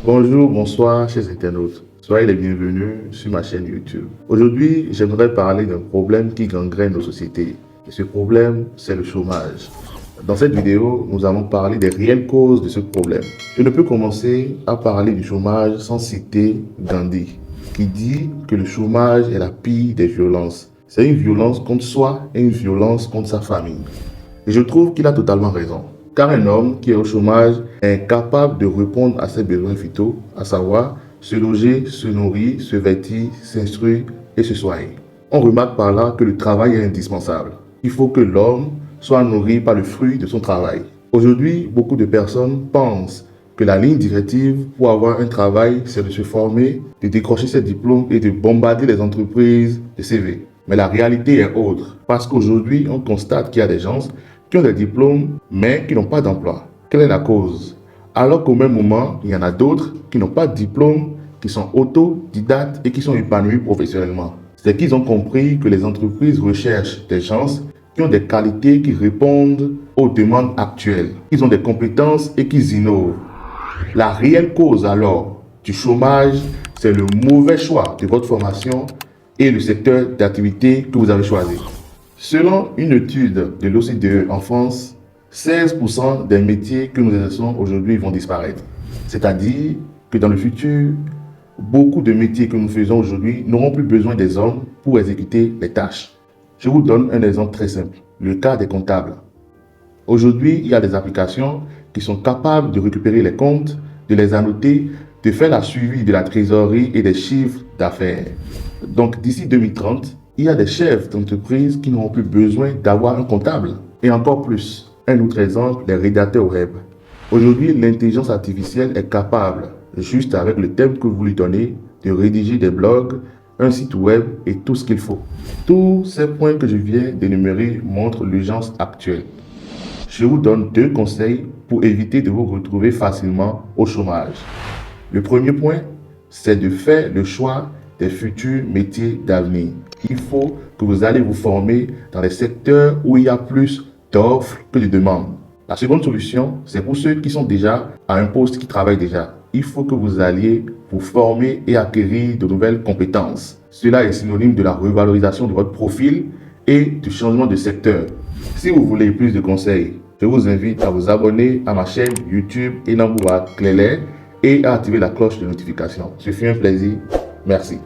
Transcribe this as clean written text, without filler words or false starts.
Bonjour, bonsoir, chers internautes. Soyez les bienvenus sur ma chaîne YouTube. Aujourd'hui, j'aimerais parler d'un problème qui gangrène nos sociétés. Et ce problème, c'est le chômage. Dans cette vidéo, nous allons parler des réelles causes de ce problème. Je ne peux commencer à parler du chômage sans citer Gandhi, qui dit que le chômage est la pire des violences. C'est une violence contre soi et une violence contre sa famille. Et je trouve qu'il a totalement raison. Car un homme qui est au chômage est incapable de répondre à ses besoins vitaux, à savoir se loger, se nourrir, se vêtir, s'instruire et se soigner. On remarque par là que le travail est indispensable. Il faut que l'homme soit nourri par le fruit de son travail. Aujourd'hui, beaucoup de personnes pensent que la ligne directive pour avoir un travail, c'est de se former, de décrocher ses diplômes et de bombarder les entreprises de CV. Mais la réalité est autre, parce qu'aujourd'hui, on constate qu'il y a des gens qui ont des diplômes, mais qui n'ont pas d'emploi. Quelle est la cause? Alors qu'au même moment, il y en a d'autres qui n'ont pas de diplôme, qui sont autodidactes et qui sont épanouis professionnellement. C'est qu'ils ont compris que les entreprises recherchent des gens qui ont des qualités qui répondent aux demandes actuelles. Ils ont des compétences et qui innovent. La réelle cause alors du chômage, c'est le mauvais choix de votre formation et le secteur d'activité que vous avez choisi. Selon une étude de l'OCDE en France, 16% des métiers que nous exerçons aujourd'hui vont disparaître. C'est-à-dire que dans le futur, beaucoup de métiers que nous faisons aujourd'hui n'auront plus besoin des hommes pour exécuter les tâches. Je vous donne un exemple très simple, le cas des comptables. Aujourd'hui, il y a des applications qui sont capables de récupérer les comptes, de les annoter, de faire la suivi de la trésorerie et des chiffres d'affaires. Donc d'ici 2030, il y a des chefs d'entreprise qui n'auront plus besoin d'avoir un comptable. Et encore plus, un autre exemple, les rédacteurs web. Aujourd'hui, l'intelligence artificielle est capable, juste avec le thème que vous lui donnez, de rédiger des blogs, un site web et tout ce qu'il faut. Tous ces points que je viens d'énumérer montrent l'urgence actuelle. Je vous donne 2 conseils pour éviter de vous retrouver facilement au chômage. Le premier point, c'est de faire le choix des futurs métiers d'avenir. Il faut que vous allez vous former dans les secteurs où il y a plus d'offres que de demandes. La seconde solution, c'est pour ceux qui sont déjà à un poste, qui travaillent déjà. Il faut que vous alliez vous former et acquérir de nouvelles compétences. Cela est synonyme de la revalorisation de votre profil et du changement de secteur. Si vous voulez plus de conseils, je vous invite à vous abonner à ma chaîne YouTube Enamboura Clélé et à activer la cloche de notification. Ce fut un plaisir. Merci.